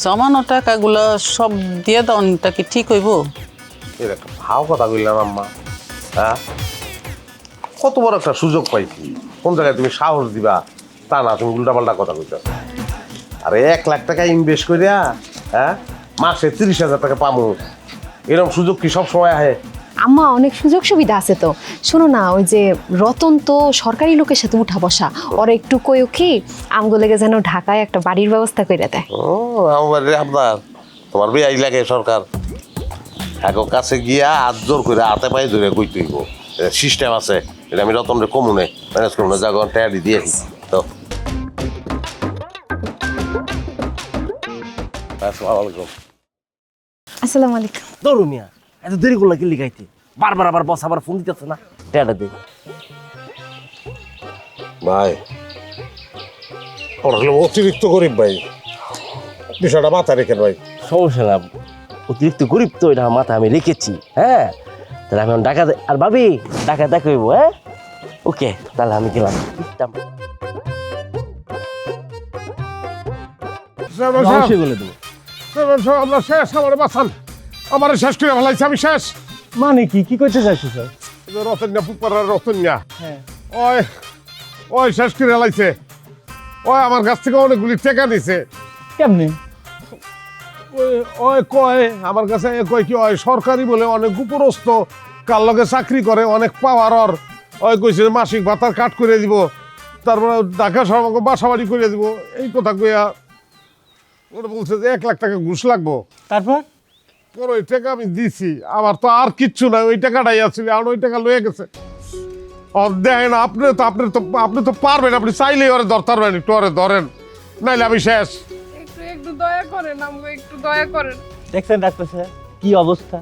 জমানো টাকাগুলো সব দিয়ে দেওয়াটা কি ঠিক হইব? এর একটা ভাও কথা বললাম আম্মা। হ্যাঁ, কত বড় একটা সুযোগ পাইছি, কোন জায়গায় তুমি সাহস দিবা তা না, তুমি উল্টাপাল্টা কথা কইতে। আরে 1 লাখ টাকা ইনভেস্ট করিয়া হ্যাঁ মাসে 30,000 টাকা পাবো, এরকম সুযোগ কি সব সময় আহে? আম্মা অনেক সুযোগ সুবিধা আছে তো। শোনো না, ওই যে রতন তো সরকারি লোকের সাথে উঠা বসা, ওরা একটু কই কি আমগুলোকে যেন ঢাকায় একটা বাড়ির ব্যবস্থা করে দেয়। ও আমার আপনার তোমার বেআই লাগে সরকার এক কাছে গিয়া হাত জোর করে হাতে পায়ে ধরে কই তুইব, সিস্টেম আছে, এটা আমি রতন রে কমুনে ম্যানেজ করুন, জায়গা ট্যাডি দিয়ে তো। আসসালামু আলাইকুম। আসসালামু আলাইকুম। দৌড় মিয়া, এত দেরি করলা কি লিখাইতে? বারবার আবার বস আবার ফোন দিতেছে না, টেটা দে। ভাই ওরা হলো অতিরিক্ত গরিব ভাই, বিষয়টা মাথা রেখেন ভাই। সমস্যা না, অতিরিক্ত গরিব তো, এটা মাথা আমি রেখেছি। হ্যাঁ, তাহলে আমি টাকা আর ভাবি টাকা দেখাইব। হ্যাঁ ওকে, তাহলে আমি গেলাম। বলে দেবো আমরা শেষ, আমার বাঁচান, আমার শেষ করে ফেলাইছে, আমি শেষ। মানে কি কি করতে চাইছো স্যার? রতন্যা পুপার রতন্যা ওই ওই শেষ করে ফেলাইছে। ওই আমার কাছ থেকে অনেকগুলি টাকা নিছে। কেমনি? ওই কয় আমার কাছে কয় কি ওই সরকারি বলে অনেক উপরস্থ, কার লগে চাকরি করে, অনেক পাওয়ার ওর। ওই কইছে মাসিক ভাতার কাট করে দিব, তারপরে ঢাকা শহর আমাকে বাসা বাড়ি করে দিব, এই কথা কইয়া ওরা বলছে যে 1 লাখ টাকা ঘুষ লাগবো। তারপর পরে ওই টাকা আমি দিছি, আমার তো আর কিচ্ছু নাই, ওই টাকাটাই আছিল, আর ওই টাকা লয়ে গেছে। দেখেন আপনি তো পারবেন, আপনি চাইলেই ওরে ধরতে পারবেন, একটু ওরে ধরেন, নাইলে আমি শেষ। একটু দয়া করেন, আমাকে একটু দয়া করেন। দেখছেন ডাক্তার স্যার কি অবস্থা?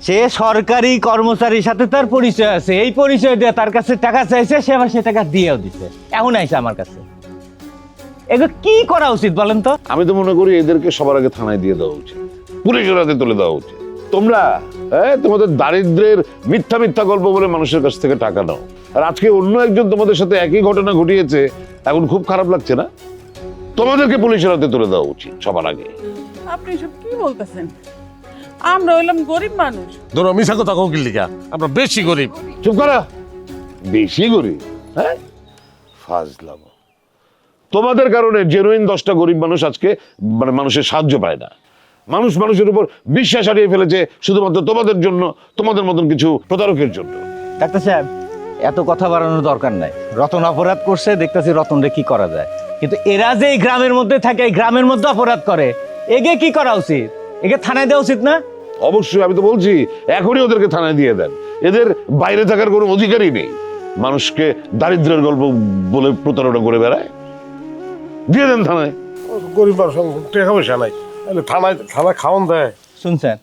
সে সরকারি কর্মচারীর সাথে তার পরিচয় আছে, এই পরিচয় দিয়ে তার কাছে টাকা চাইছে, সে আবার সে টাকা দিয়েও দিছে, এখন আইছে আমার কাছে। এগুলো কি করা উচিত বলেন তো? আমি তো মনে করি এদেরকে সবার আগে থানায় দিয়ে দেওয়া উচিত, পুলিশের হাতে তুলে দেওয়া উচিত। তোমরা তোমাদের দারিদ্রের মিথ্যা মিথ্যা গল্প বলে মানুষের কাছ থেকে টাকা নাও, আর আজকে অন্য একজন তোমাদের সাথে একই ঘটনা ঘটিয়েছে, এখন খুব খারাপ লাগছে না? তোমাদেরকে পুলিশের হাতে তুলে দেওয়া উচিত সবার আগে। আপনি সব কি বলতেছেন? আমরা হইলাম গরিব মানুষ। ধরো মিশা কথা কোকিল লিখা, আমরা বেশি গরিব। চুপ করা, বেশি গরিব? হ্যাঁ, ফাজলাম। তোমাদের কারণে জেনুইন 10টা গরিব মানুষ আজকে মানে মানুষের সাহায্য পায় না। মানুষ মানুষের উপর বিশ্বাস হারিয়ে ফেলেছে শুধুমাত্র তোমাদের জন্য, তোমাদের মতন কিছু প্রতারকের জন্য। ডাক্তার সাহেব, এত কথা বাড়ানোর দরকার নাই। রতন অপরাধ করছে, দেখতেছি রতনরে কি করা যায়। কিন্তু এরা যে এই গ্রামের মধ্যে থাকে, এই গ্রামের মধ্যে অপরাধ করে, এগে কি করা উচিত? এগে থানায় দেওয়া উচিত না? অবশ্যই, আমি তো বলছি এখনই ওদেরকে থানায় দিয়ে দেন। এদের বাইরে থাকার কোনো অধিকারই নেই, মানুষকে দারিদ্রের গল্প বলে প্রতারণা করে বেড়ায়। দিয়ে দেন থানায়। গরিব মানুষ টাকা পয়সা নাই, থানায় খাওয়ান দেয়। শুনছেন,